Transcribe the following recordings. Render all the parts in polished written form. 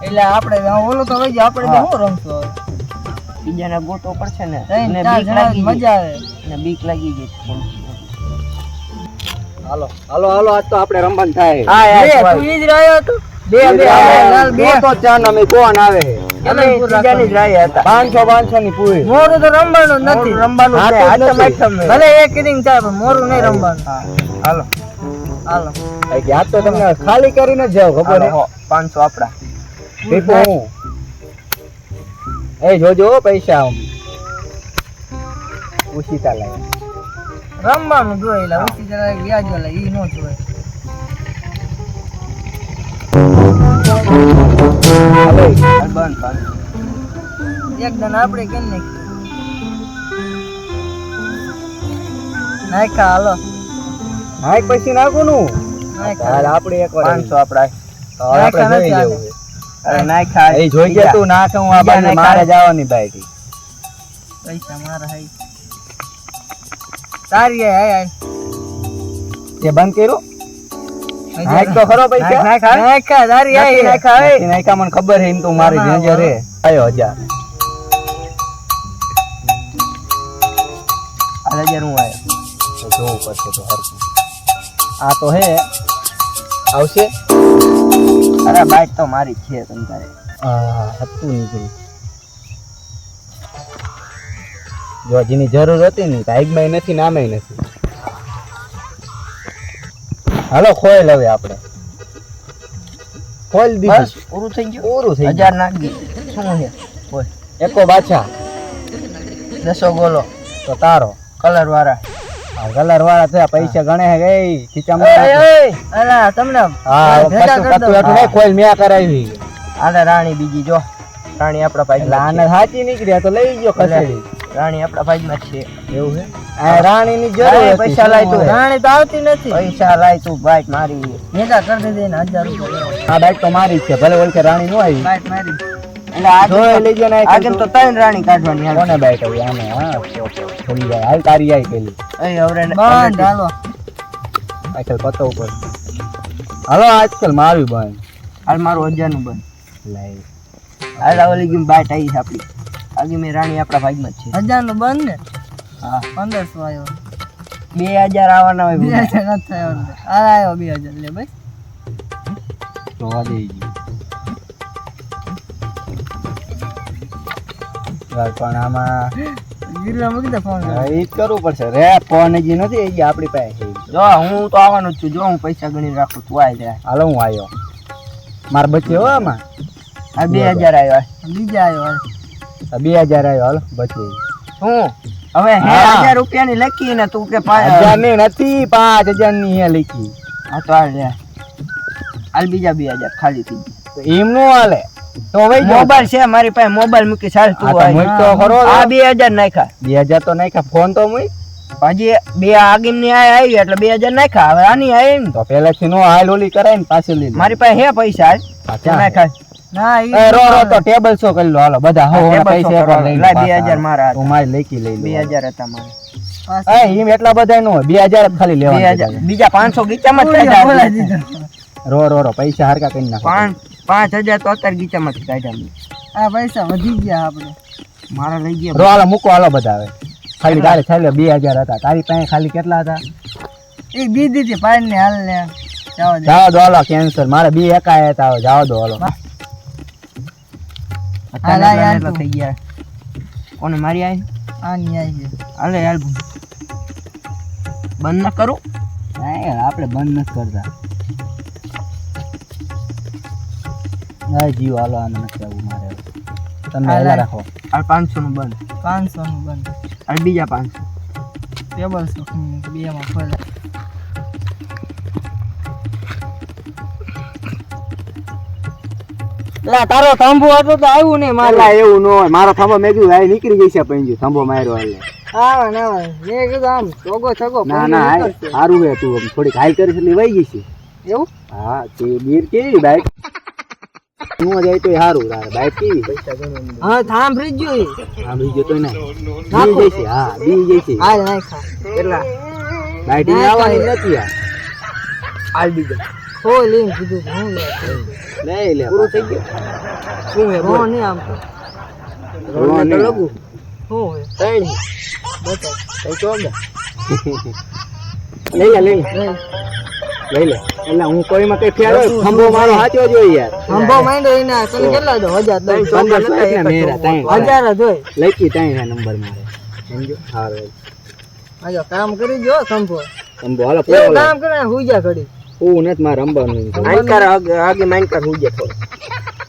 એટલે આપણે ઓલો તો વઈ આપણે તો હું રમતો બીજાને ગોતો પડશે ને એને બીક લાગી મજા આવે ને બીક લાગી ગઈ હાલો હાલો હાલો આજ તો આપણે રમવાનું થાય હા યાર તું ઈ જ રહ્યો તો બે તો ચાર અમે કોણ આવે અમે બીજાની જ રાય હતા 500 ની પૂરી મોરું તો રમવાનું જ નથી રમવાનું હા, છે તો આજ તો નથી. મેચ તમે ભલે એક ઇનિંગ થાય પણ મોરું નહીં રમવાનું હાલો હાલો આજ તો તમને ખાલી કરીને જ જાવ ખબર હાલો 500 આપડા દીપો હું એ જોજો પૈસા આમ ઉછીતા લાગે રમવાનું જોઈ એટલે ઉછી જરા વ્યાજ વાળા ઈ નો જોય હાલ બંધ એક દન આપણે કેમ નહીં નાખા હાલો હા પછી નાખું નું નાખા હાલ આપણે એકવાર 500 આપડા હવે આપણે જોઈ લેવું છે. અરે નાખા એ જોઈ કે તું નાખ હું આ બીજા બાજુ નાખા. મારે જવાની બાઈક પૈસા મારા હાઈ તારી હાય તે બંધ કર્યું નાખ તો ખરો પૈસા નાખા તારી હાય નાખી નાખ્યા મને ખબર છે એમ તો મારી નજર હે આયો 1000 હાલ હજાર હું આવ્યો તો જોવું પડશે તો હરખું આ તો હે આવશે અરે બાઈક તો મારી છે તમ તારે હા હતું નીકળ્યું જો જેની જરૂર હતી ને બાઈકમાં નથી નામે નથી હાલો ખોલ હવે આપણે ખોલ બસ દીધું પૂરું થઈ ગયું પૂરું થઈ 1000 નાખી શું છે બોલ એકો બાછા 10 ગોલો તો તારો કલર વાળા કલર વાળા થયા પૈસા ગણે હે ગઈ ખીચામાં અલા તમને હા ભેગા કશું કરી દો. કતું હતું નહીં ખોલ મેં કરાવી આને રાણી બીજી જો રાણી આપણા એટલે ભાઈ આને સાચી નીકળ્યા તો લઈ ગયો ખસેડી રાણી આપણા ભાઈમાં જ છે એવું છે આ રાણીની જરૂર અરે, હતી, પૈસા શું લાય તું. હોય? રાણી તો આવતી નથી પૈસા લાય તું બાઈક મારી ભેગા કરી દીધી ને 1000 રૂપિયા આ બાઈક તો મારી જ છે ભલે ઓલકે રાણી નો આવી બાઈક મારી એટલે આગળ જોઈ લેજો ને આગળ તો 3 રાણી કાઢવાની હાલ. કોને બાઈક આવી આને હા ભૂલી જાય હાલ તારી આવી પેલી અહીં હવે બંધ હાલો આજકાલ પતો ઉપર હાલો આજકાલ મારી બંધ હાલ મારું 1000 નું બંધ લાઈ હાલ ઓલી ગેમ બાઈટ આવી છે આપણી આગી મેં રાણી આપણા ભાઈમાં જ છે 1000 નું બંધ ને હા 1500 આવ્યો 2000 આવવાના હોય 2000 નથી થયો આ આવ્યો 2000 લે ભાઈ તો આ દઈ ગઈ પણ આમાં ગીરવા મૂકી દે ફોન હા, ઈ જ કરવું પડશે રે ફોન હજી નથી એ આપણી પાસે છે. જો હું તો આવવાનો જ છું જો હું પૈસા ગણી રાખું તું આવી જાય હાલો હું આવ્યો માર બચે હો આમાં આ 2000 આવ્યો બીજા આવ્યો હાલ. 2000 આવ્યો હાલો બચે શું હવે હે હા. 1000 રૂપિયાની લખી ને તું કે 1000 ની નથી 5000 ની હે લીખી હા તો હાલ લે હાલ બીજા 2000 ખાલી થઈ તો એમ નો હાલે તો વઈ જાઓ. મોબાઈલ છે મારી પાસે મોબાઈલ મૂકી ચાલ તું આ તો આવી. મૂક તો ખરો આ 2000 નાખ્યા 2000 તો નાખ્યા ફોન તો મૂક હજી બે આગીમ ની આવી એટલે 2000 નાખ્યા હવે આની આવી ને તો પહેલેથી નો હાલ ઓલી કરાય ને પાછી લઈ લે. મારી પાસે હે પૈસા હાલ હા, તું ક્યાં? નાખ્યા ના ઈ એ રો તો ટેબલ શો કરી લો હાલો બધા હો ટેબલ પૈસા શો એકવાર કરો. લઈ લો લાય, પાછા. 2000 મારા તું મારી લેખી લઈ લો 2000 હતા મારે પાછા. એ એમ એટલા બધા નો હોય 2000 જ ખાલી લેવાના 2000 બીજા 500 ગીચામાં જ બોલા કાઢ્યા દીધો રો પૈસા હરકા કરી નાખો 5000 તો અત્યારે ગીચામાંથી કાઢ્યા આ પૈસા વધી ગયા આપણે મારા લઈ ગયા રો હાલો મૂકો હાલો બધા હવે ખાલી તારે છેલ્લે 2000 હતા તારી પાસે ખાલી કેટલા હતા એક દી દીધી પાડ ને હાલ ને જાવ દે જાઓ દો હાલો કેન્સર મારે 2 એકા હતા હવે જાઓ દો હાલો હાલ, હાલ, એટલા થઈ ગયા કોને મારી આવી આ ની આવી હાલે હાલ બંધ ના કરું નહીં આપણે બંધ નથી કરતા ના જીવ હાલો આને નથી આવું મારે હવે. તમે હાલ, હેલા હાલ. રાખો હાલ 500 નું બંધ 500 નું બંધ હાલ બીજા 500 ટેબલ શો બે માં ખોલે લા તારો થાંભો હતો તો આવ્યું નહીં મારે મારા એવું ન હોય મારો થાંભો મેં કીધું આ નીકળી ગઈ છે પંજુ થાંભો માર્યો એટલે આવા ના હોય મેં કીધું આમ ચોગો છગો ના ના હાલ, સારું હે તું આમ થોડીક હાલ કરી એટલે વહી ગઈ છે એવું હા તે બીર કેવી બાઈક હું જાય તો સારું તારે બાઈક કેવી હા થાંભ રહી ગયો ઈ. હા બીજો તો ના બી જશે હા બી જશે હાલ નાખા કેટલા બાઈક આવવાની નથી આ હાલ બીજા હો લઈને કીધું હું યાર લઈ લે પૂરું થઈ ગયું શું હે રો બોલ નહીં આમ તો રોને તો લગુ શું હે ત્રણ બતાવ કઈ તો લઈ લે લઈ લે એટલે હું કોઈમાં કઈ ફેર હોય ખંભો મારો સાચો જોઈએ યાર અંબો માંડો એના તને કેટલા દો 1000 દો 1500 એટલે મેરા ત્રણ 1000 જ હોય લખી ત્રણ હે નંબર મારે સમજો હારું આજો કામ કરી જો સંભો ખંભો હાલો એવું કામ કરે હુઈ જા ઘડી હું નથી મારે રમવાનું આંકર આગે માંકર હું જે થોડો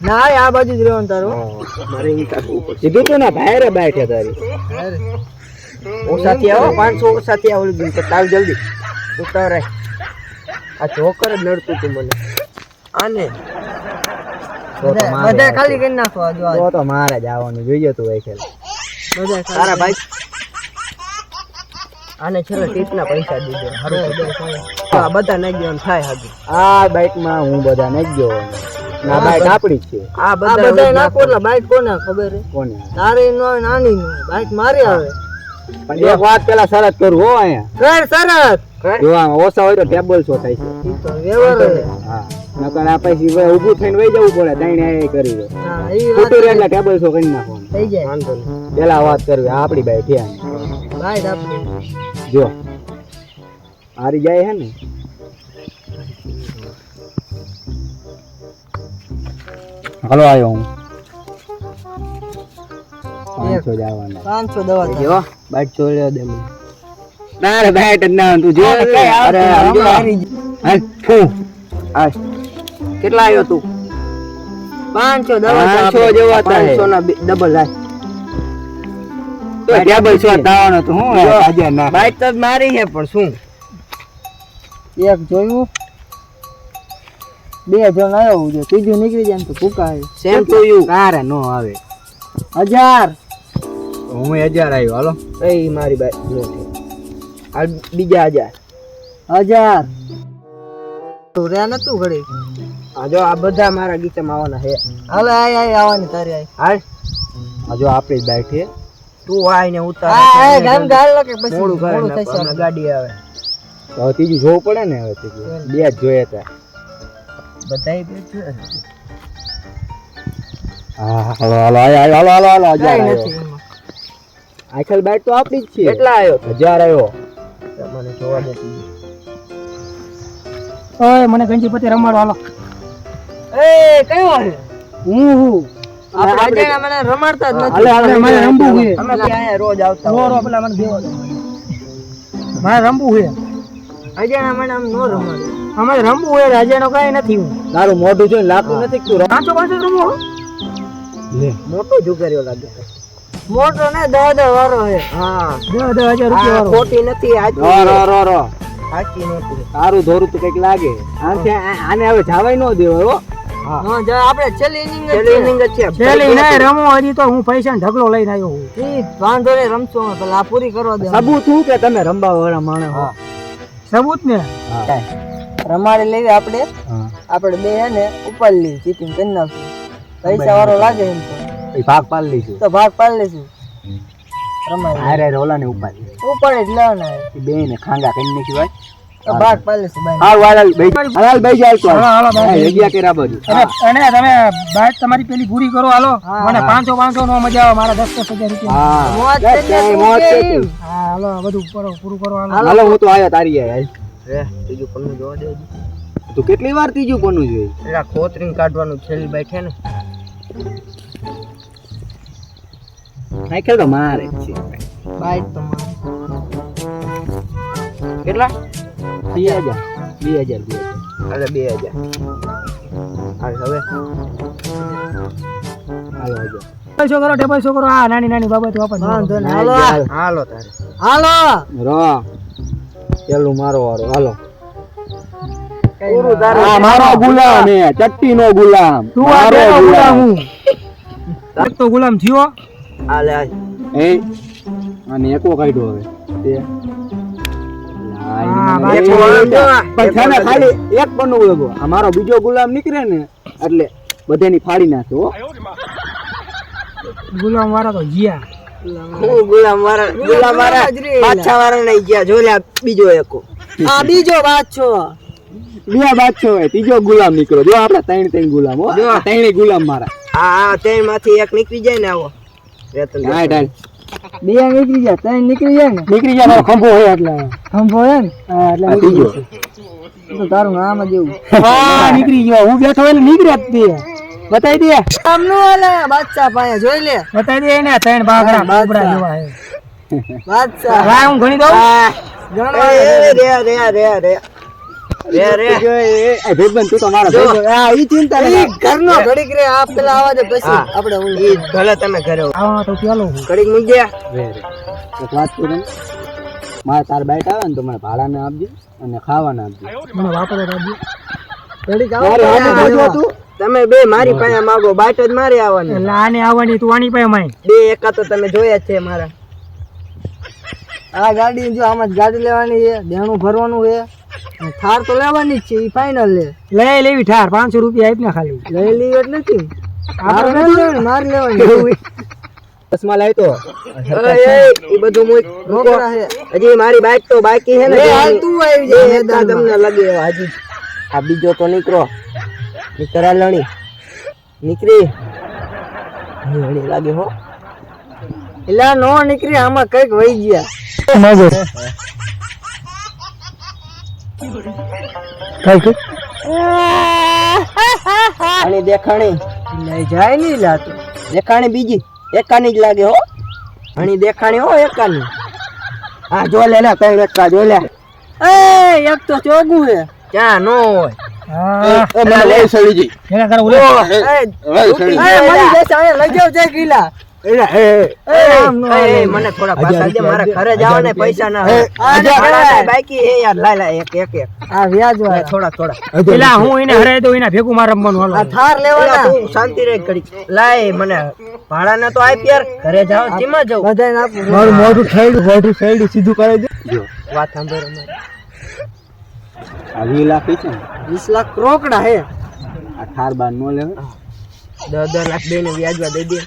ના આ બાજુ જ રહેવાનું તારું મારે ઈ કાઢવું પડશે કીધું તો ના ભાઈ રે બેઠે તારી અરે ઓછાથી આવો 500 ઓછાથી આવો લીધું તો તાવ જલ્દી ઉતારે આ જોકર જ નડતું તું મને આને બધા ખાલી કરી નાખો જો તો મારે જ આવવાનું જોઈએ તું એ ખેલ બધા તારા ભાઈ આને છેલ્લે ટીપના પૈસા દીધો હારું આ બધા નાખી દેવાનું થાય હાજી આ બાઈક માં હું બધા નાખી ગયો ના બાઈક આપણી જ છે આ બધા નાખો એટલે બાઈક કોને ખબર હે કોને તારે નો નાની નો બાઈક મારી આવે પણ એક વાત પેલા શરત કરું હો અહીંયા કર સરત જો આમાં ઓછા હોય તો ટેબલ શો થાય છે ઈ તો વ્યવહાર હે હા નકર આ પછી ઊભું થઈને વઈ જવું પડે તઈને એ કરી દે હા ઈ વાત ફૂટી રહે એટલે ટેબલ શો કરી નાખવાનું થઈ જાય વાંધો નહીં પેલા વાત કરવી આ આપણી બાઈક છે બાઈક આપણી જો હારી જાય હે ને હાલો આવ્યો હું 500 જવાના 500 દવા જો બાઈક ચોલ્યો દે મને તારે બાઈક જ ના તું જો અરે હાલ ફૂ આ કેટલા આવ્યો તું 500 દવા 500 જેવા 500 ના ડબલ લાય તો ડબલ શોટ દાવાનો તો હું આજે ના બાઈક તો મારી છે પણ શું એક જોયું બે જણ આવ્યો જો ત્રીજું નીકળી જાય ને તો ભૂકા આવે સેમ ટુ યુ કારે નો આવે 1000 હું 1000 આવ્યો હાલો એ મારી બાઈક નો છે હાલ બીજા 1000 તો રે નતું ઘડી આ જો આ બધા મારા ગીતમાં આવવાના છે હાલે આય આવવાની તારી આય હાલ આ જો આપણી જ બાઈક છે તું આઈને ઉતાર આ ગામ ગાલ કે પછી મોડું કરે ને થશે હમણાં ગાડી આવે તો ત્રીજું જોવું પડે ને હવે ત્રીજું બે જ જોયા હતા બધાય બે જોયા હા હાલો હાલો હાલો હાલો હાલો કાઈ નથી એમાં આખલ બાઈક તો આપણી જ છે કેટલા આવ્યો 1000 આવ્યો મને જોવા દેતી ઓય મને ગંજીપતિ રમાડો હાલો એ કયો હે હું આપણે અજાણ્યા મને રમાડતા જ નથી હાલે હાલે મારે રમવું છે અમે અહીંયા રોજ આવતા રો પેલા મને દેવા દો મારે રમવું છે અજાણ્યા મને આમ નો રમાડે અમારે રમવું છે રાજાનો કાઈ નથી હું તારું મોઢું જોઈને લાગતું નથી કે તું 500 રમવો લે મોટો જુગારીઓ લાગે મોટો ને 10 વાળો હે હા 10,000 રૂપિયા વાળો ખોટી નથી આજ રો સાચી નથી તારું ધોરું તો કઈક લાગે આને હવે જાવાય નો દેવાય હો હા જો આપણે છેલ્લી ઇનિંગ ઇનિંગ જ છે છેલ્લી નહીં રમો હજી તો હું પૈસા ઢગલો લઈને આવ્યો હું ઈ વાંધો ને રમશો પેલા આ પૂરી કરવા દે સબૂત હું કે તમે રંબા વાળા માણસ હો સબૂત ને રમાડી લેવી આપણે આપણે બે હે ને ઉપર લઈ ચીટિંગ કરી નાખશું પૈસા વાળો લાગે એમ તો ભાગ પાડી લઈશું તો ભાગ પાડી લેશું રમાડી અરે રોલા ને ઉપાડી ઉપર જ લેવાના બે ને ખાંગા કરી નાખી ભાઈ તો ભાગ પાડી લેશું ભાઈ હાલ હાલ ભાઈ જાય તો હાલો ભાઈ જગ્યા કેરા બાજુ અને તમે બાઈક તમારી પેલી પૂરી કરો હાલો મને 500 નો મજા આવે મારા 10,000 રૂપિયા હા મોજ છે ને મોજ છે તું. હા હાલો બધું પૂરું કરો હાલો હાલો હું તો આયો તારી આય ત્રીજું કોનું જોવા દે તું કેટલી વાર ત્રીજું કોનું જોઈ એલા ખોતરીને કાઢવાનું છેલ્લી બેઠે ને સાયકલ તો મારે જ છે બાઈક તો મારે કેટલા 2000 અરે 2000 હાલ હવે હાલો હજો પૈસો કરો ટેબલ શો કરો આ નાની નાની બાબતો આપણે વાંધો ને હાલો હાલો તારે હાલો રો પેલું મારો વારો હાલો પૂરું તારે આ મારો ગુલામ હે ચટ્ટી નો ગુલામ તું આ પેલો ગુલામ હું એક તો ગુલામ થયો હાલે હાલ એ અને એકો કાઢ્યો હવે તે ખાલી એક પન્નું વેગો આ મારો બીજો ગુલામ નીકળે ને એટલે બધાની ફાડી નાખે હો ગુલામ વાળા તો જીયા હું ગુલામ વાળા પાછા વાળા નહીં ગયા જોલ્યા બીજો એકો આ બીજો વાત છો બે બાદશાહ હોય, ત્રીજો ગુલામ નીકળો. જો આપણે ત્રણ ગુલામ હો, ત્રણે ગુલામ મારા. આ ત્રણ માંથી એક નીકળી જાય ને આવો વેતન હાય ડાલ. બે નીકળી જાય, ત્રણ નીકળી જાય ને. નીકળી જાય, મારો ખંભો હોય એટલે. ખંભો હે ને હા, એટલે આ નીકળી ત્રીજો. તો તારું નામ જ એવું. હા, નીકળી ગયો. હું બેઠો એટલે નીકળ્યા જ તે. બતાવી દે, આમ નો હાલે બાદશાહ પાસે જોઈ લે. બતાવી દે ને. ત્રણ બાગડા બાબડા જેવા હે. બાદશાહ હા, હું ગણી દઉં. ગણવા એ ભાઈબંધ તું તો મારો ભાઈબંદ. હા, ઈ ચિંતા ઈ નહીં. ઘરનો ઘડીક રે આ પેલા આવા દે પછી આપણે ઓલું. ઈ ભલે તમે ઘરે આવા તો ચાલો. કડીક મૂક્યા એક વાત કરું, મારે તાર બાઈટ આવે ને તો મને ભાડાને આપજે અને ખાવાને આપજે. મને વાપરવા રાખજો. ઘડીક મારે આવો હાથે જોજો તું. તમે બે મારી પાસે માગો બાટ જ મારે આવવાની એટલે આને આવવાની તું આની પાસે માય. બે એકા તો તમે જોયા જ છે મારા આ ગાડી જો આમાં જ ગાડી લેવાની છે, દેણું ભરવાનું છે, અને થાર તો લેવાની જ છે, ઈ ફાઇનલ લે. લઈ લેવી ઠાર. 500 રૂપિયા આપ ને ખાલી. લઈ લીધી એટલે નથી આપણે નથી લેવાની, મારે લેવાની. ચશ્મા લાવી તો એ બધું મૂક રોકડા છે. હજી મારી બાઈક તો બાકી છે ને એ હાલ તું આવી જા બે એકા મેદાનમાં. તમને લાગે હજી આ બીજો તો નીકળો નીકળા લણી નીકળી લણી લાગે હો એટલે આ નો નીકળી, આમાં કઈક વહી ગયા. અને દેખાણી લઈ જાય નહીં લાતું. દેખાણી બીજી એકાની જ લાગે હો અને દેખાણી હો એકાની હા જો લે લે ત્રણ એકા જો લે એ એક તો ચોગું છે. ક્યાં નો હોય હા, મને લઈ સડી જઈ. એના ઘરે ઓલે. મળી જશે, અહીંયા લઈ જાવ જાય કિલ્લા. આમ નો હાલે. એ મને થોડા પાછા દે મારા ઘરે જાવ ને પૈસા ના હોય બાકી હે યાર લાય લાય એક એક એક આ વ્યાજ વાળા. થોડા થોડા પેલા હું એને હરાઈ દઉં, એના ભેગું મારે રમવાનું. હાલો. આ થાર લેવાના તું શાંતિ રે ઘડી લાય મને ભાડાને તો આપ યાર ઘરે જાવ ચીમાં જાવ બધાને આપું. મારું મોઢું થયેલું સીધું કરી દે. જો વાત સાંભળો મારી. આ 20 લાખ છે ને, 20 લાખ રોકડા હે. આ ઠાર બાર નો લેવે. 10 લાખ દઈને વ્યાજવા દઈ દે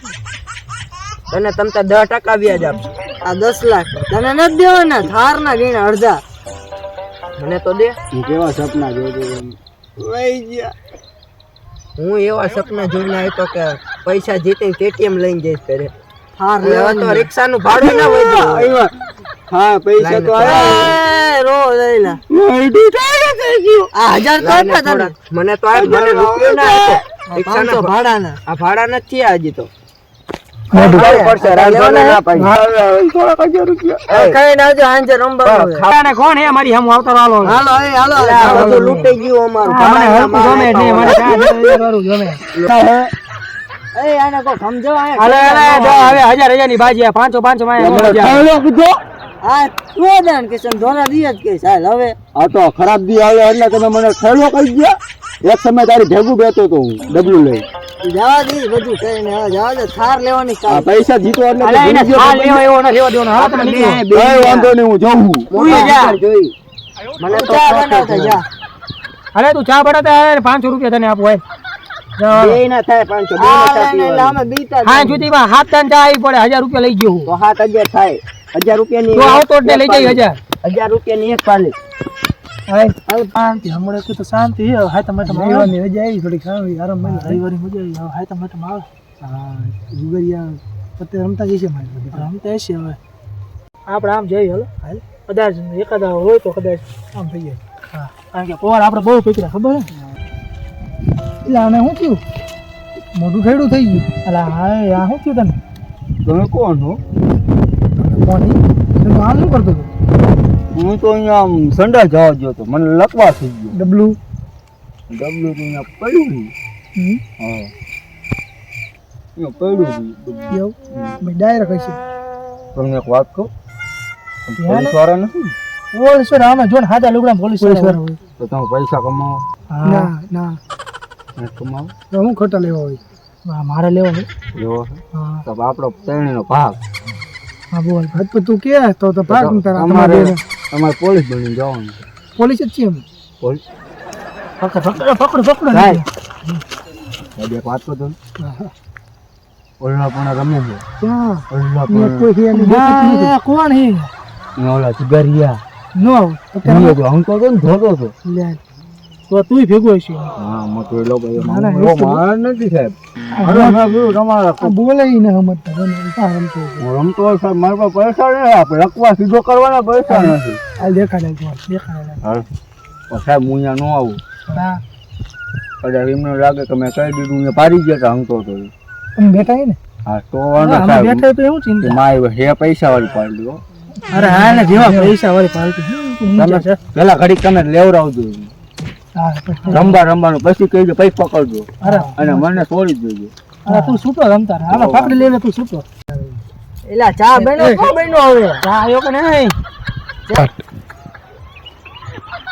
તને તમ તો 10% વ્યાજ આપશે આ 10 લાખ તને નથી દેવાના, થાર ના ગીણા અડધા. મને તો દે હું કેવા સપના જોતો એમ. લઈ ગયા હું એવા સપના જોઈને આવ્યો તો કે પૈસા જીતીને KTM લઈને જઈશ ઘરે થાર હવે તો લેવાની. રિક્ષાનું ભાડું ના વધ્યું હા, પૈસા તો આયા. એ રો લઈ લે. આ 1000 તો આપ્યા તને. મને તો આપ મને રૂપિયો ના આપ્યો રિક્ષાના 500 ભાડાના. આ ભાડા નથી થયા હજી તો પડશે, રાંધવાને ના પાડી. કઈ ના આવજો, હાંજે રમવાનું છે. ખાવાને કોણ હે મારી હમ આવતો હાલો. હાલો એ હાલો આ બધું લૂંટાઈ ગયું અમારું હા, મને હરખું ગમે એટલે મને કાંઈ વાળું ગમે. એ આને કો સમજો આયા. હાલો, હાલો, જો હવે 1000 ની બાજી આ 500 માં એનો મજા. આ તું દાન કિશન ધોરા દિયા જ કે ચાલ હવે. આ તો ખરાબ દી આવ્યો એટલે તમે મને ખેડો કહી ગયા. એક સમય તારી ભેગું બેઠો તો હું ડબલું લઈ. જવા દે બધું કઈને હવે જવા દે, થાર લેવાની આ કાલ. પૈસા જીતો એટલે હાલે, એને ભૂલી થાળ ગયો. લેવો એવો ન લેવો દેવાનો. હાલો, તમે નીકળો. કઈ વાંધો નહીં, હું જઉં. મોટા જા. જોઈ મને તો ચા બનાવતા જા. હાલે, તું ચા બનાવતા 500 રૂપિયા તને આપો. હોય જાઓ. બે ના થાય 500 બે આ ના લઈને એટલે અમે બીતા જ હા, નહીં. સુધીમાં 7 ટન ચા આવી પડે. 1000 રૂપિયા લઈ ગયો હું. તો 7000 થાય 1000 રૂપિયાની તું આવતો જ ને લઈ જાય 1000. 1000 રૂપિયાની એક પાલી હાલ શાંતિ હમણાં તો શાંતિ હે. હાય તમે રવિવારની મજા આવી, થોડી ખાવી આરામ મળી. રવિવારની મજા આવી. હવે હાય તમે આવે. હા, જુગરિયા પત્તે રમતા જશે. મારી બધી રમતા હશે. હવે આપણે આમ જઈએ. હાલો, હાલ કદાચ એકાદા હોય તો કદાચ આમ થઈ જાય. હા, કારણ કે પોર આપણે બહુ પીકરા ખબર હે. એટલે આને શું થયું? મોઢું ઠેડું થઈ ગયું. એટલે હા, આ શું થયું તને? તમે કોણ હો? કોણ તું હાલ શું કરતો હતો? હું તો અહીંયા આમ સંડા જવા ગયો તો મને લકવા થઈ ગયો. ડબલું ડબલું તો અહીંયા પડ્યું છે. હા, અહીંયા પડ્યું છે. એવું ભાઈ ડાયરેક્ટ હશે. તમને એક વાત કહું, પોલીસ વાળા નથી પોલીસ વાળા આમાં જો ને હાથા લુગડા પોલીસ વાળા હોય. તો તમે પૈસા કમાવો. ના ના, કમાવો તો હું ખોટા લેવા હોય. હા, મારે લેવા હોય. એવો હા તો આપણો ત્રણેયનો ભાગ. હા, બોલ ભાઈ તું કે તો ભાગ તારા અમારે તમારે અમારે પોલીસ બની જવાનું છે. પોલીસ જ છે એમ. પોલીસ પકડ પકડ પકડ સાહેબ, સાહેબ એક વાત કહું તો ઓલા પણ રમે છે. ક્યાં ઓલા ને પણ કોઈ હે નહીં. કોણ હે? ને ઓલા ચુગારિયા નો હું તો અંકો તો ને ધોતો હતો. લે તો તુંય ભેગો હશે હા મતો લો ભાઈ ના, ના, મારો માર નથી સાહેબ અરે મેં કીધું તમારા આ બોલે ઈ ને સમજતા બને કા રમતો હું રમતો હોય સાહેબ મારા પાસે પૈસા નહીં આપણે રખવા સીધો કરવાના પૈસા નથી આ દેખાડે દેખાડે હા પણ સાહેબ હું અહીંયા ન આવું હા કદાચ એમને લાગે કે મેં કહી દીધું ને પાડી ગયા તા હંતો તો તમે બેઠા હે ને હા તો વાંધો અમે સાહેબ બેઠા તો એવું ચિંતા મારી હે પૈસા વાળી પાડી લ્યો અરે હા ને જેવા પૈસા વાળી પાલતી તમે પેલા ઘડીક તમે લેવડાવજો હા રમવાનું પછી કહીજો પૈસા પકડજો અરે અને મને છોડી જ દેજો અરે તું છૂટો રમતા રહે હાલો પકડી લઈને તું છૂટો એલા ચા બનો કો બનો હવે હા આવ્યો કે નહીં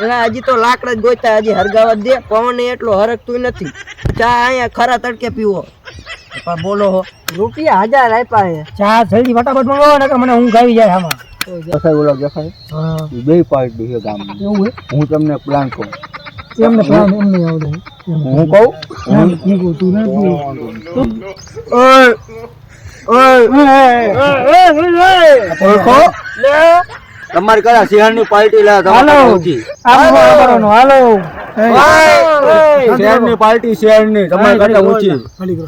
એલા હજી તો લાકડા જ ગોઈતા હજી હરગાવા દે પવન એટલો હરકતું નથી ચા અહીંયા ખરા તડકે પીવો પણ બોલો હો રૂપિયા 1000 આપ્યા છે ચા જલ્દી ફટાફટ મંગાવો ને મને ઊંઘ આવી જાય આમાં પછી ઓલો દેખાય હા એ બે પાર્ટી છે ગામમાં એવું હે હું તમને પ્લાન કહું એમને પ્લાન એમને આવડે હું કહું હું કહું તું ના બોલ ઓળખો તમારી કયા શહેરની પાર્ટી લા હાલો હાલો હાલો શહેરની પાર્ટી શહેરની તમારી કરતા ઊંચી ખાલી કરો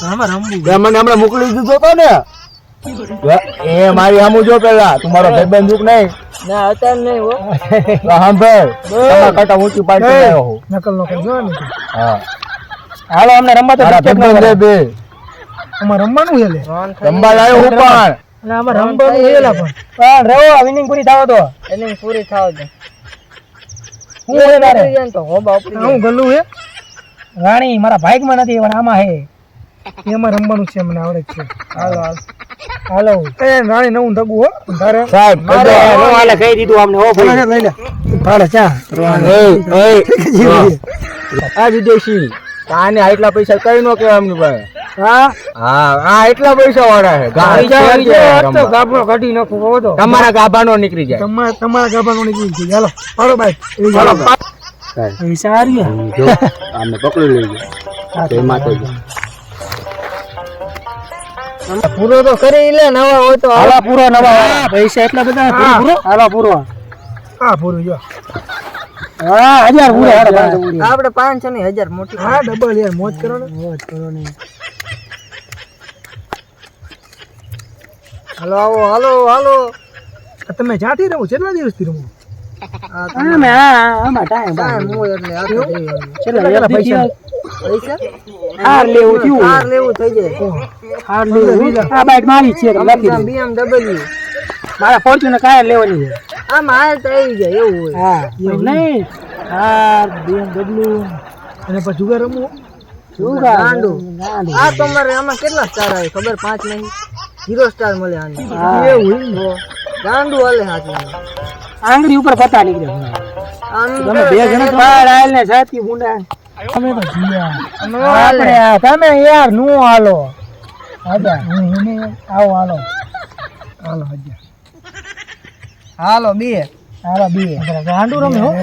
આમાં રમવું તે મને હમણાં મોકલી દીધો તો ને એ મારી સામું જો પેલા તમારો ભાઈબંધ દુખ નહીં ના અત્યારે નહીં હો તો સાંભળ તમારા કરતા ઊંચી પાર્ટી લાવ્યો હું નકલ નો કરજો ને હા હાલો અમને રમવા તો તારા ભાઈબંધ લે બે અમાર રમવાનું છે લે રંબા લાવ્યો હું પણ અને અમાર રમવાનું છે લા પણ રેવો વિનિંગ પૂરી થાવ તો એને પૂરી થાવ દે હું હે તારે તો હોબા ઉપડી હું ગલ્લું હે રાણી મારા ભાઈકમાં નથી પણ આમાં હે એમાં રમવાનું છે મને આવડે છે હાલો હાલો એ રાણી નવું થગું હો તારે સાહેબ હાલે કહી દીધું અમને હો ભાઈ લઈ લે ભાડે ચા આ વિદેશી આને આટલા પૈસા કઈ નો કેવા એમની પાસે હા હા આ એટલા પૈસા વાળા છે તો ગાબડો કાઢી નાખો કહો તો તમારા ગાભાનો નીકળી જાય તમારા ગાભાનો નીકળી ગયો હાલો હાલો ભાઈ ચાલો પૈસા હારી જો આમને પકડી લેજો જય માતાજી પૂરો તો કરી લે નવા હોય તો હાલો પૂરો નવા પૈસા એટલા બધા પૂરો હાલો પૂરો હા પૂરો જો હા 1000 પૂરો આપણે 500 ની 1000 મોટી હા ડબલ યાર મોજ કરો ને હાલો આવો હાલો હાલો તમે જાતી રહો કેટલા દિવસથી રમો આમાં ટાઈમ હું એટલે આ તો દેવાનું. કેટલા પૈસા પૈસા હાર લેવું થયું કાર લેવું થઈ જાય હાર લેવું આ બાઈક મારી છે લખી દે BMW મારા ફોર્ચ્યુનર કાર લેવાની છે આમાં હાલ તો આવી જાય એવું હોય હા એવું નહીં હાર BMW અને પછી જુગાર રમવું ગાંડું આ તમારે આમાં કેટલા સ્ટાર આવે ખબર 5 નહીં 0 સ્ટાર મળે આને એવું ગાંડું હાલે હાથમાં આંગળી ઉપર પતા નીકળે આનું તમે બે જણા બાર આયલ ને સાથી મુંડા તમે તો જીયા આપણે તમે યાર નું હાલો આજા હું આવો હાલો હાલો આજા હાલો બે હાલો બે ગાંડું રમે હો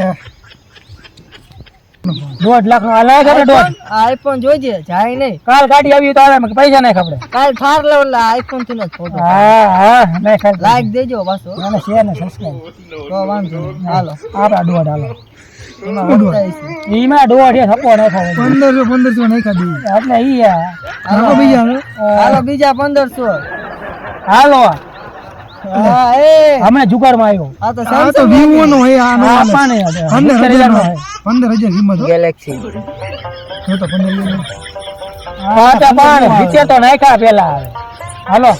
1.5 લાખ નો હાલે છે 1.5 આઈફોન જોઈજે જાય નહીં કાલ ગાડી આવી તો આવે પૈસા નહીં ખબર કાલ ઠાર લે એટલે આઈફોન થી જ ફોટો હા હા નહીં ખબર લાઈક દેજો પાછો મને શેર ને સબસ્ક્રાઇબ તો વાંધો નહીં. હાલો આપડા દોડ હાલો એમાં વધતા હશે. ઈમાં દોડ એ થપો નહીં ખાવ 1500 નહીં ખાધી એટલે ઈ હાલો બીજા હાલો બીજા 1500 હાલો હા એ હમણે જુગારમાં આવ્યો આ તો Samsung નો હે આનો આપાને 15000 નો હે 15000 કિંમત ગેલેક્સી જો તો 15000 હા તો પણ નીચે તો નાખ્યા પેલા હાલો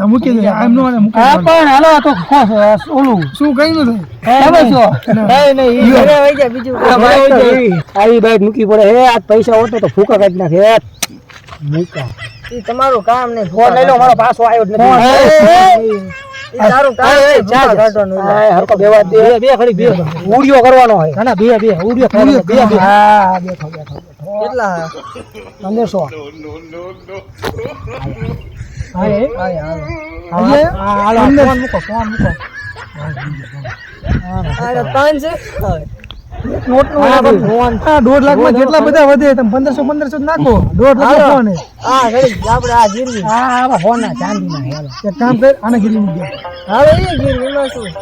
મૂકી દે આમ નો મૂકી હા પણ હાલો તો ઓલું શું કઈ નો થાય નહીં ઘરે વઈ જાય બીજું આવી બાઈક મૂકી પડે હે આ પૈસા હોતો તો ફૂકા કાઢી નાખે મૂકા ઈ તમારું કામ નહીં ફોન લઈ લો મારો પાછો આવ્યો જ નથી ઈ તારું કામ છે ભૂકા કાઢવાનું એટલે. હા હરકો બેવા દે બે ખડી બે ઉડિયો કરવાનો હોય ના બે ઉડિયો કરવાનો બે હા બે કેટલા 1500 હાલો ફોન મૂકો અરે 5 નોટ નો 1.5 લાખ માં કેટલા બધા વધે તમે 1500 નાખો 1.5 લાખ ફોન હા ઘડી આપણે આ ગીરવી હા આવા ફોન ના ચાંદી ના હેલો એક કામ કર આને ગીરી મૂકી હવે એ ગીરવી માં શું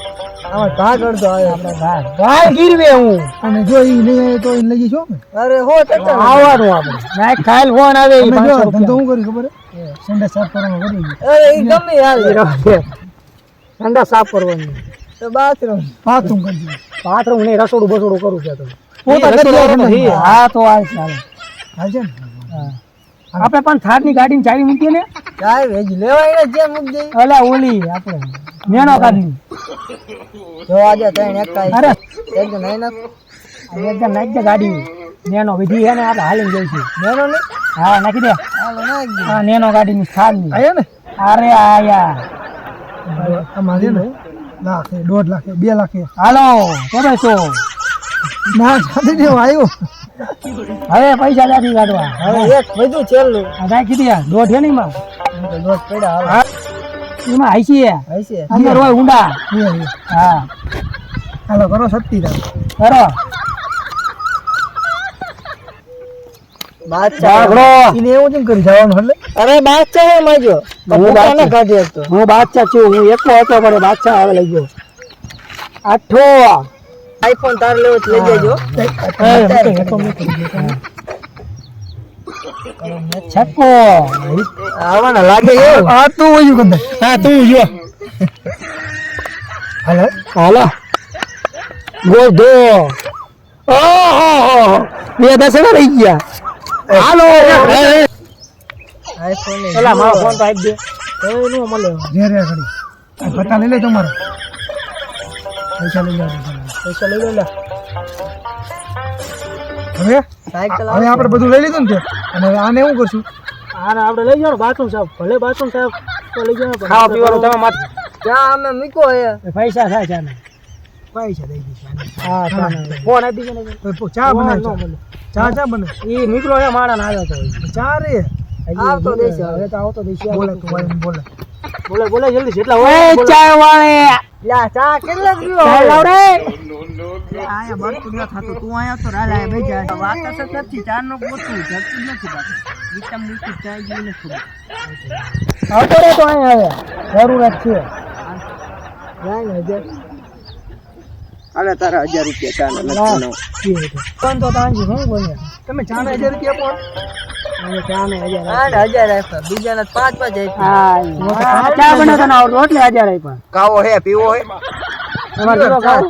આમાં ભાગ અડધો આવે આપણે ભાગ ગીરવે હું અને જો ઈ નહીં આવે તો એને લઈ જઈશું ને અરે હો ટકા આવવાનું આપણે ના ખાઈલ ફોન આવે ઈ 500 ધંધો હું કરી ખબર હે સંડા સાફ કરવાનો કરી અરે ઈ ગમે હાલ સંડા સાફ કરવાની તો બાથરૂમ કરજો બાથરૂમ ને રસોડું બસોડું કરું છે તો પોતા કરી હા તો આ ચાલે હાલશે ને હા આપણે પણ થારની ગાડીની ચાવી મૂકીએ ને ચાય વેજ લેવાય ને જે મૂક દે અલા ઓલી આપણે મેનો ગાડી જો આજે ત્રણ એક કાઈ અરે એક નહીં ના એકદમ નાખ દે ગાડી નેનો વિધિ હે ને આપણે હાલીને જઈશું મેનો ને હા નાખી દે હાલો નાખ દે હા નેનો ગાડીની થારની આયો ને અરે આયા અમારે ને લાખ 1.5 લાખ 2 લાખ હાલો કેમ છો ના જાતે ને આવ્યો હવે પૈસા ત્યાંથી કાઢવા હવે એક વધુ છેલ્લું આ નાખી દે દોઢ હે ને એમાં દોસ્ત પડ્યા હાલો હા એમાં આઈસી હે હશે અંદર હોય ઊંડા હા હાલો કરો સત્તી રાખ કરો બાદશાહ ઇને એવું કેમ કરી જવાનું એટલે અરે બાદશાહ હે માજો હું બાદશાહ કાઢી હતો હું બાદશાહ છું હું એકલો હતો પણ બાદશાહ આવે લઈ ગયો આઠો આઈફોન તાર લેવો તો લઈ જજો છક્કો આવવાના લાગે એવું આ તું ઉયું કંદા હા તું ઉયો હાલો હાલો ગોલ દો ઓહો બે દસડા રહી ગયા હાલો આઈફોન ચલા મારો ફોન તો આપી દે હવે નો મળે જે રે ઘડી આ પટ્ટા લઈ લે તમારો પૈસા લઈ લે પૈસા લઈ લે હવે સાયકલ હવે આપણે બધું લઈ લીધું ને તે અને હવે આને શું કરશું આને આપણે લઈ જવાનું બાથરૂમ સાહેબ ભલે બાથરૂમ સાહેબ તો લઈ જવાનું ખાવા પીવાનું તમે માત્ર ક્યાં અમે મૂકો હે પૈસા થાય છે આને પૈસા દઈ દઈશું હા ફોન આપી દે ને ચા બનાવ ચા બને એ નીકળો હે માણા આવ્યો તો ચા રે આવતો દેશે હવે તો આવતો દેશે બોલે તું બોલે બોલે બોલે જલ્દી જેટલા ઓય ચા વાળે લા ચા કેટલા પીવો ચા લાવ રે આયા બરતું ન થાતું તું આયા તો રાલા બેજા વાત જ નથી ચાર નો પોતું જડતું નથી બાકી વિટમ લીટી ચા જીને ખબર આવતો રે તો અહીંયા આવે જરૂરત છે જાય ને હજાર આલે તારા 1000 રૂપિયા ચા ના લખવાનો કોણ તો તાંજી હું બોલે તમે ચા ના 1000 રૂપિયા આપો અમે ચા ના 1000 8,000 આપ્યા બીજાના 5 આપ્યા હા ચા બનાવતા ના આવડતો એટલે 1000 આપ્યા કાવો હે પીવો હે તમારે પીવો ખાવ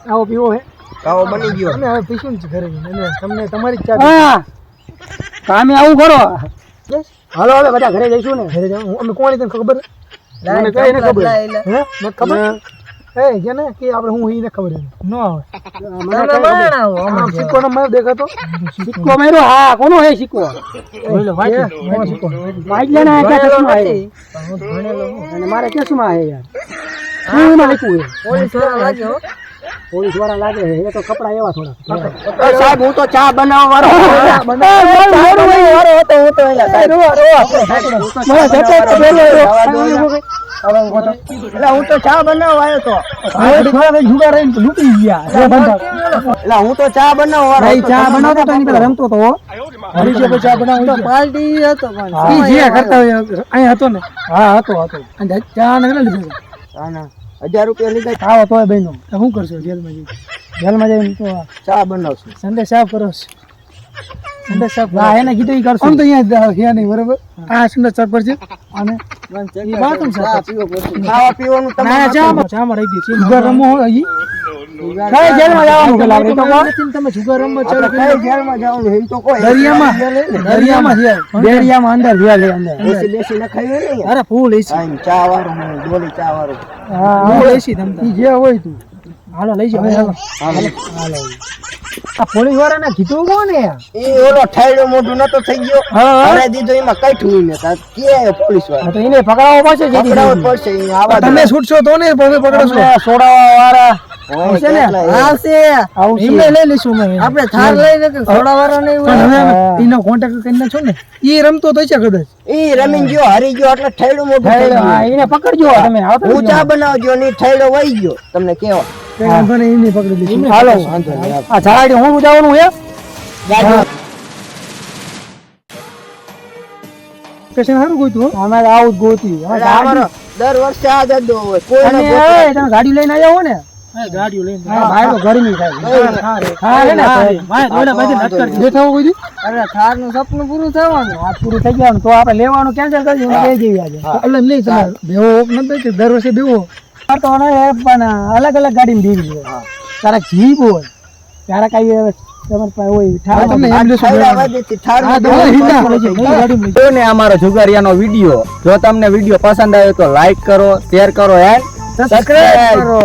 આવો પીવો હે કાવો બની ગયો અમે હવે પીશું ને ઘરે જઈને તમને તમારી ચા હા કામે આવું કરો હાલો હવે બધા ઘરે જઈશું ને ઘરે જાવ અમે કોની તને ખબર મને કઈ ને ખબર હે મને ખબર એ જેને કે આપણે હું ઈને ખબર ન આવે તમે બનાવો આમ સિક્કો નો માર દેખાતો સિક્કો માર્યો હા કોનો હે સિક્કો બોલો વાઈટ કોનો સિક્કો વાઈટ લેને કે ચશ્મા હે હું ભણેલો હું અને મારે ચશ્મા હે યાર શું માં લખ્યું હે પોલીસ વાળા લાગ્યો પોલીસ વાળા લાગે હે એ તો કપડા એવા થોડા સાહેબ હું તો ચા બનાવવા વાળો હતો હું તો એલા સાહેબ એટલે હું તો ચા બનાવવા આવ્યો તો થોડા જુગાર રહીને લૂટી ગયા એટલે હું તો ચા બનાવવા ભાઈ ચા બનાવતો તો એની પેલા રમતો તો હરી છે ચા બનાવી પાર્ટી હતો પણ ઈ જે કરતા હોય અહીં હતો ને હા હતો અને ચા ને કેટલા લીધો ના 1000 રૂપિયા લીધા આવો તોય બહેનો શું કરશો જેલમાં જઈને તો ચા બનાવશું સંદેશ સાફ કરો સંદેશ સાફ હા એને કીધું ઈ કરશું આમ તો અહીંયા ગયા નહીં બરાબર આ સંદેશ સાફ કરશે અને ઈ બાથરૂમ સાફ ખાવા પીવાનું ના ચામાં રહી ગઈ જુગાર રમો હોય ઈ કઈ જેલમાં જવાનું કે લાગે તો તમે જુગાર રમવા ચાલુ કઈ જેલમાં જવાનું એમ તો કોઈ દરિયામાં અંદર જેલ છે અંદર એસી બેસી નખાયું ને અરે ફૂલ એસી આમ ચા વાળું ને ગોળી ચા વાળું હા ફૂલ એસી તમ જે હોય તું હાલો લઈ જાવ હાલો આ પોલીસ વાળાને કીધું કોને ઈ ઓલો ઠાયડો મોઢું નતો થઈ ગયો હા. અરે દીધો એમાં કઈ ઠુઈ ને તા કે પોલીસ વાળા તો એને પકડાવવો પડશે જે પકડાવવું પડશે ઈ આવા તમે છૂટશો તો ને તમે પકડશો સોડાવા વાળા આવશે ને આવશે એમને લઈ લઈશું મેં આપણે થાર લઈને કે થોડા વાળો નહીં હોય એનો કોન્ટેક્ટ કરીને છો ને ઈ રમતો તો છે કદાચ ઈ રમીન ગયો હારી ગયો એટલે ઠાયડો મોઢું થઈ હા ગયું એને પકડજો તમે આવતો હું ચા બનાવજો ની ઠાયડો વઈ ગયો તમને કેવા કઈ વાંધો નહીં એમને પકડી લઈશું હાલો આ ઝાડી હું જવાનું હે લોકેશન સારું ગોતું હો. અમારે આવું જ ગોતી એટલે અમારો દર વર્ષે આ જતો હોય કોઈ અને એ તમે ગાડી લઈને આવ્યા હો ને ગાડીઓ લઈને ભાઈ તો ગરમી થાય હા રે ને ભાઈ દોડા બાજુ લટકર બેઠા હો કોઈ દી. અરે થાર નું સપનું પૂરું થવાનું આ પૂરું થઈ જવાનું તો આપણે લેવાનું કેન્સલ કરી દઈએ કહી જઈએ આજે એટલે નહીં તમે બેવો નતો કે દર વર્ષે બેવો આ તો ને પણ અલગ અલગ ગાડીમાં બેવી લે તારા જીપ હોય તારા કઈ તમારે પાસે હોય ઠાર તમને એમ્બ્યુલન્સ તો ને અમારો જુગારિયાનો વિડીયો જો તમને વિડીયો પસંદ આવ્યો તો લાઈક કરો, શેર કરો એન્ડ સબસ્ક્રાઇબ કરો.